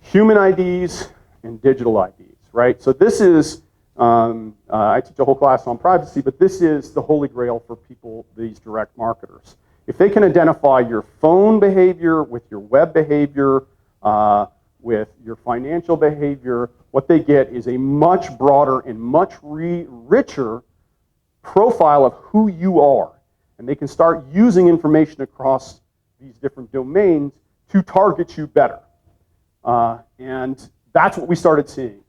[SPEAKER 1] human IDs and digital IDs, right? So this is, I teach a whole class on privacy, but this is the holy grail for people, these direct marketers. If they can identify your phone behavior with your web behavior, with your financial behavior, what they get is a much broader and much richer profile of who you are. And they can start using information across these different domains to target you better. And that's what we started seeing.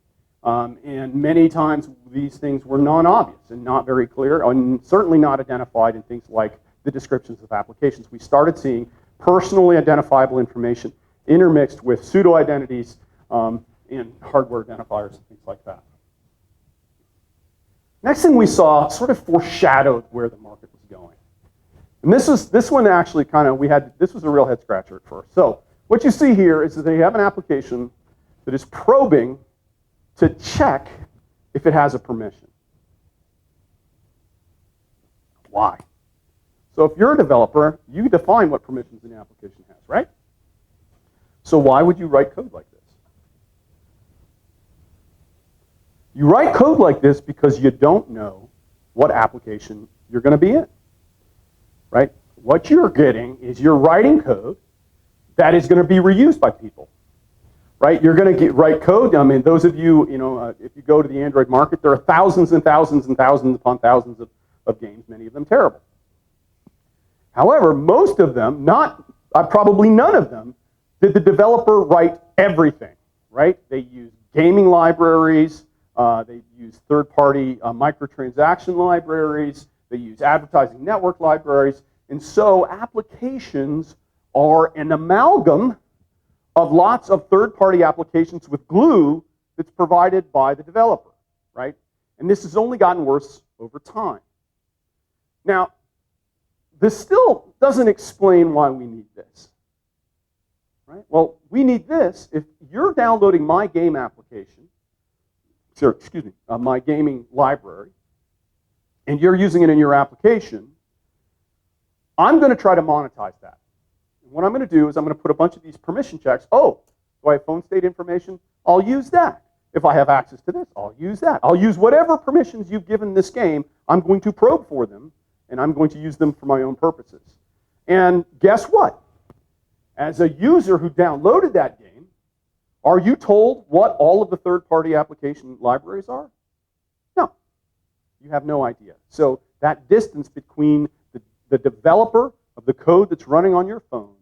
[SPEAKER 1] And many times these things were non-obvious and not very clear, and certainly not identified in things like the descriptions of applications. We started seeing personally identifiable information intermixed with pseudo-identities and hardware identifiers and things like that. Next thing we saw sort of foreshadowed where the market was going. And this one actually kind of, this was a real head scratcher at first. So what you see here is that they have an application that is probing to check if it has a permission. Why? So if you're a developer, you define what permissions an application has, right? So why would you write code like this? You write code like this because you don't know what application you're going to be in, right? What you're getting is you're writing code that is going to be reused by people, right? You're going to write code. I mean, those of you, if you go to the Android market, there are thousands and thousands and thousands upon thousands of games, many of them terrible. However, most of them, probably none of them, did the developer write everything, right? They use gaming libraries, they use third-party microtransaction libraries, they use advertising network libraries, and so applications are an amalgam of lots of third-party applications with glue that's provided by the developer, right? And this has only gotten worse over time. Now, this still doesn't explain why we need this, right? Well, we need this if you're downloading my game application, my gaming library, and you're using it in your application, I'm going to try to monetize that. And what I'm going to do is I'm going to put a bunch of these permission checks. Oh, do I have phone state information? I'll use that. If I have access to this, I'll use that. I'll use whatever permissions you've given this game. I'm going to probe for them, and I'm going to use them for my own purposes. And guess what? As a user who downloaded that game, are you told what all of the third-party application libraries are? No. You have no idea. So that distance between the developer of the code that's running on your phone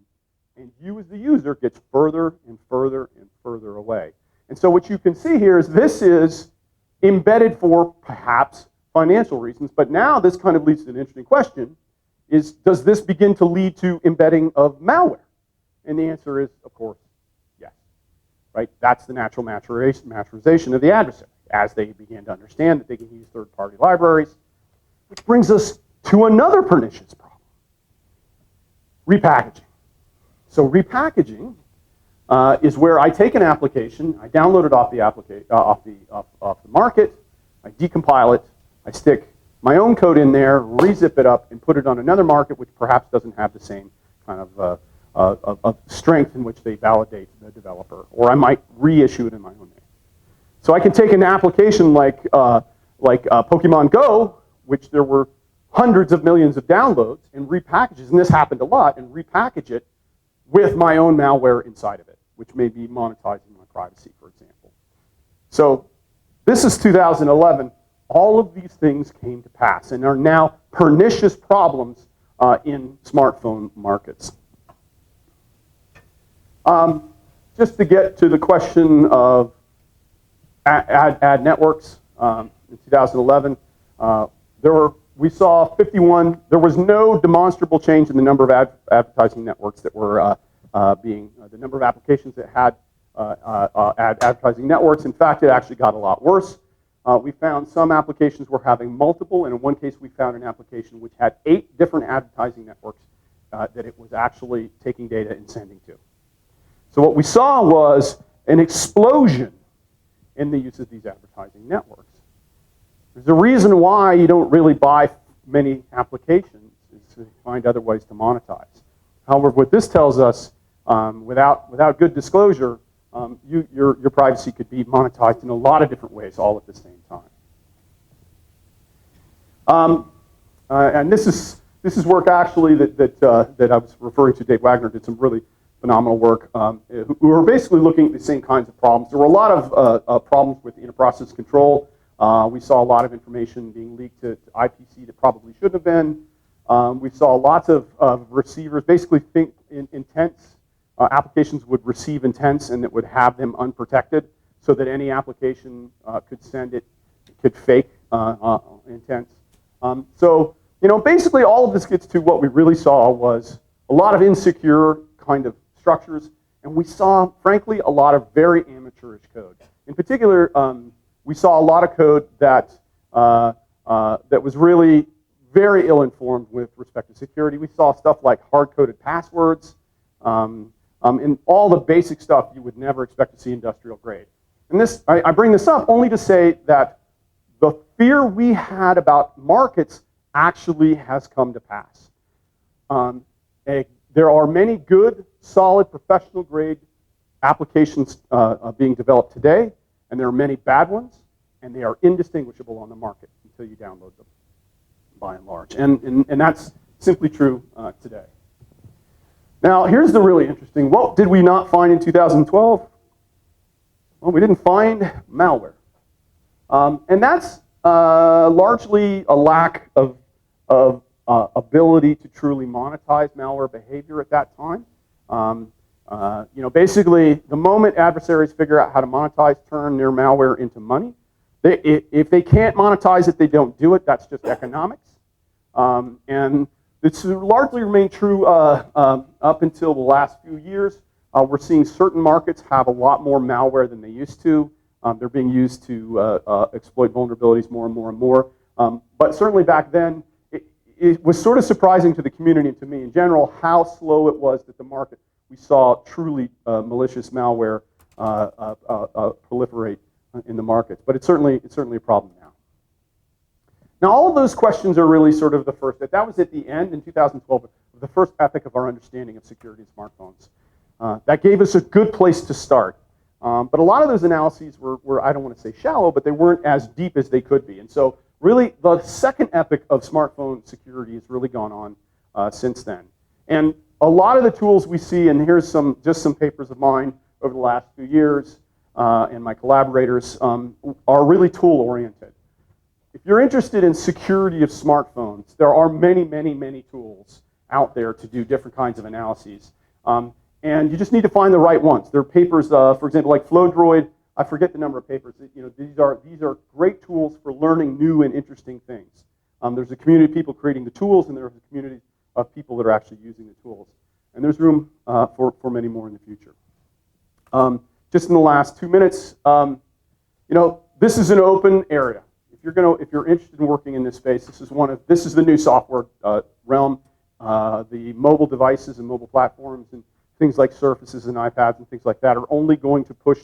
[SPEAKER 1] and you as the user gets further and further and further away. And so what you can see here is this is embedded for perhaps financial reasons, but now this kind of leads to an interesting question, is does this begin to lead to embedding of malware? And the answer is, of course, yes. Right? That's the natural maturization of the adversary as they begin to understand that they can use third-party libraries, which brings us to another pernicious problem, repackaging. So repackaging is where I take an application, I download it off the market, I decompile it, I stick my own code in there, rezip it up, and put it on another market which perhaps doesn't have the same kind of strength in which they validate the developer, or I might reissue it in my own name. So I can take an application like Pokemon Go, which there were hundreds of millions of downloads, and repackage it, and this happened a lot, and repackage it with my own malware inside of it, which may be monetizing my privacy, for example. So this is 2011. All of these things came to pass and are now pernicious problems in smartphone markets. Just to get to the question of ad networks, in 2011, we saw 51, there was no demonstrable change in the number of advertising networks that were the number of applications that had advertising networks. In fact, it actually got a lot worse. We found some applications were having multiple, and in one case we found an application which had 8 different advertising networks that it was actually taking data and sending to. So what we saw was an explosion in the use of these advertising networks. There's a reason why you don't really buy many applications, is to find other ways to monetize. However, what this tells us, without good disclosure, your privacy could be monetized in a lot of different ways, all at the same time. And this This is work actually that I was referring to. Dave Wagner did some really phenomenal work. We were basically looking at the same kinds of problems. There were a lot of problems with inter-process control. We saw a lot of information being leaked to IPC that probably shouldn't have been. We saw lots of receivers, basically intents. Applications would receive intents and it would have them unprotected so that any application could send it, could fake intents. So, basically all of this gets to what we really saw was a lot of insecure kind of structures, and we saw, frankly, a lot of very amateurish code. In particular, we saw a lot of code that was really very ill-informed with respect to security. We saw stuff like hard-coded passwords, and all the basic stuff you would never expect to see industrial grade. And I bring this up only to say that the fear we had about markets actually has come to pass. There are many good, solid, professional-grade applications being developed today, and there are many bad ones, and they are indistinguishable on the market until you download them, by and large. And that's simply true today. Now, here's the really interesting. What did we not find in 2012? Well, we didn't find malware. And that's largely a lack of ability to truly monetize malware behavior at that time. Basically, the moment adversaries figure out how to monetize, turn their malware into money, if they can't monetize it, they don't do it. That's just economics. And it's largely remained true up until the last few years. We're seeing certain markets have a lot more malware than they used to. They're being used to exploit vulnerabilities more and more and more. But certainly back then, it was sort of surprising to the community and to me in general how slow it was that the market, we saw truly malicious malware proliferate in the markets. But it's certainly a problem now. Now, all of those questions are really sort of the first. That was at the end in 2012, the first epoch of our understanding of security in smartphones. That gave us a good place to start. But a lot of those analyses were, I don't want to say shallow, but they weren't as deep as they could be. And so really, the second epoch of smartphone security has really gone on since then. And a lot of the tools we see, and here's just some papers of mine over the last few years, and my collaborators, are really tool-oriented. If you're interested in security of smartphones, there are many, many, many tools out there to do different kinds of analyses. And you just need to find the right ones. There are papers, for example, like FlowDroid. I forget the number of papers. These are great tools for learning new and interesting things. There's a community of people creating the tools, and there's a community of people that are actually using the tools. And there's room for many more in the future. Just in the last 2 minutes, this is an open area. If you're interested in working in this space, this is the new software realm. The mobile devices and mobile platforms and things like Surfaces and iPads and things like that are only going to push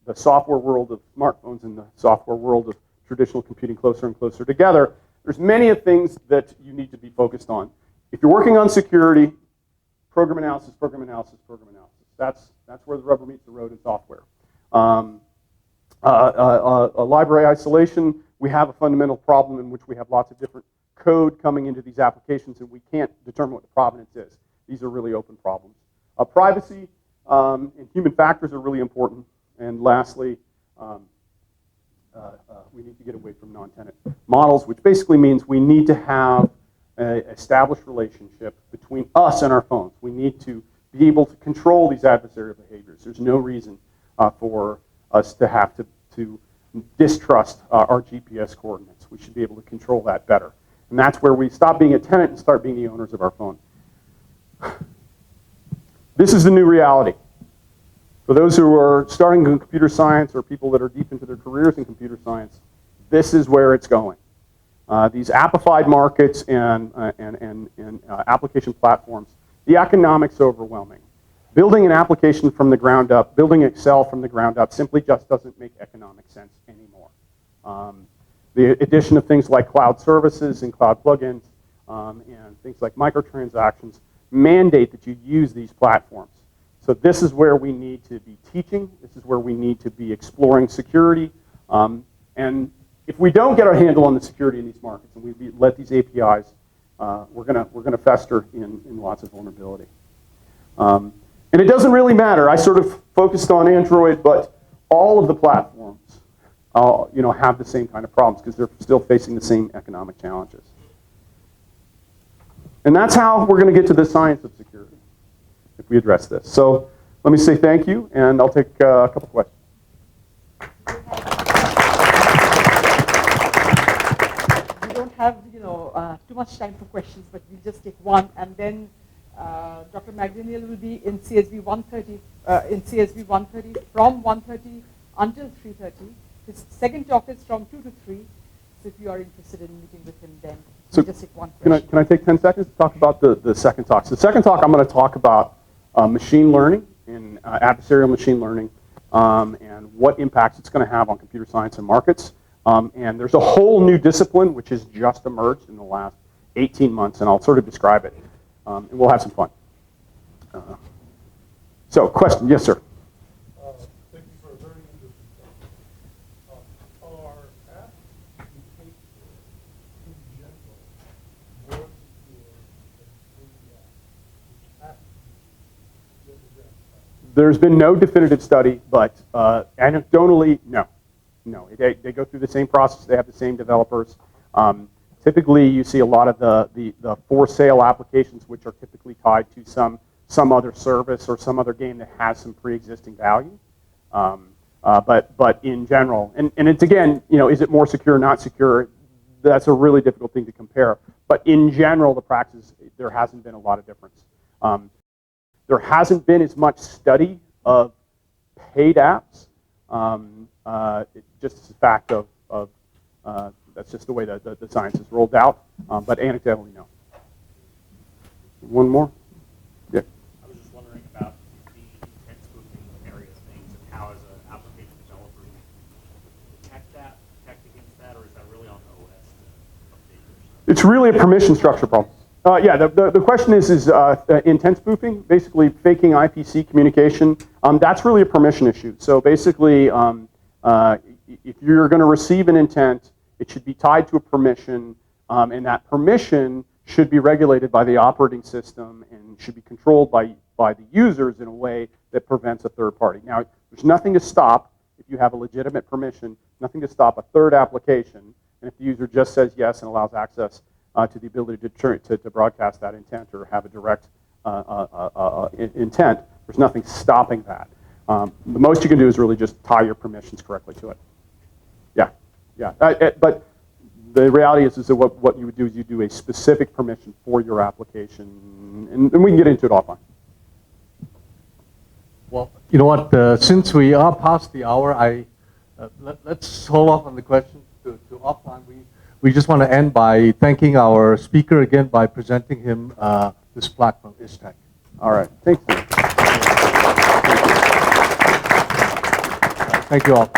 [SPEAKER 1] the software world of smartphones and the software world of traditional computing closer and closer together. There's many things that you need to be focused on. If you're working on security, program analysis, program analysis, program analysis. That's where the rubber meets the road in software. Library isolation, we have a fundamental problem in which we have lots of different code coming into these applications and we can't determine what the provenance is. These are really open problems. Privacy and human factors are really important. And lastly, we need to get away from non-tenant models, which basically means we need to have an established relationship between us and our phones. We need to be able to control these adversarial behaviors. There's no reason for us to have to distrust our GPS coordinates. We should be able to control that better. And that's where we stop being a tenant and start being the owners of our phone. This is the new reality. For those who are starting in computer science or people that are deep into their careers in computer science, this is where it's going. These appified markets and application platforms, the economics are overwhelming. Building an application from the ground up, building Excel from the ground up simply just doesn't make economic sense anymore. The addition of things like cloud services and cloud plugins and things like microtransactions mandate that you use these platforms. So this is where we need to be teaching. This is where we need to be exploring security. And if we don't get our handle on the security in these markets and we let these APIs we're gonna fester in lots of vulnerability. And it doesn't really matter. I sort of focused on Android, but all of the platforms, have the same kind of problems because they're still facing the same economic challenges. And that's how we're going to get to the science of security if we address this. So let me say thank you, and I'll take a couple questions.
[SPEAKER 4] We don't have, too much time for questions, but we'll just take one, and then Dr. McDaniel will be in CSV 130, from 1:30 until 3:30. His second talk is from 2 to 3. So if you are interested in meeting with him, then we'll just take one question.
[SPEAKER 1] Can I take 10 seconds to talk about the second talk? So the second talk, I'm going to talk about machine learning and adversarial machine learning and what impacts it's going to have on computer science and markets. And there's a whole new discipline which has just emerged in the last 18 months, and I'll sort of describe it. And we'll have some fun. So, question? Yes, sir.
[SPEAKER 5] Thank you for a very interesting talk. Are apps you take in general more secure than free apps, which have to be addressed?
[SPEAKER 1] There's been no definitive study, but anecdotally, no. No, they go through the same process. They have the same developers. Typically, you see a lot of the for-sale applications, which are typically tied to some other service or some other game that has some pre-existing value. But in general, and it's again, is it more secure or not secure? That's a really difficult thing to compare. But in general, the practice, there hasn't been a lot of difference. There hasn't been as much study of paid apps. Just as a fact of that's just the way that the science is rolled out. But anecdotally, no. One more? Yeah.
[SPEAKER 6] I was just wondering about the intent spoofing areas things and how, as an application developer, you protect against that, or is that really on the OS to update your stuff?
[SPEAKER 1] It's really a permission structure problem. Yeah, the question is intent spoofing, basically faking IPC communication. That's really a permission issue. So basically, if you're going to receive an intent, it should be tied to a permission, and that permission should be regulated by the operating system and should be controlled by the users in a way that prevents a third party. Now, there's nothing to stop, if you have a legitimate permission, nothing to stop a third application, and if the user just says yes and allows access to the ability to broadcast that intent or have a direct intent, there's nothing stopping that. The most you can do is really just tie your permissions correctly to it. Yeah. But the reality is that what you would do is you do a specific permission for your application, and we can get into it offline.
[SPEAKER 7] Well, you know what? Since we are past the hour, let's hold off on the questions to offline. We just want to end by thanking our speaker again by presenting him this plaque from ISTEC.
[SPEAKER 1] All right. Thank you.
[SPEAKER 7] Thank you all.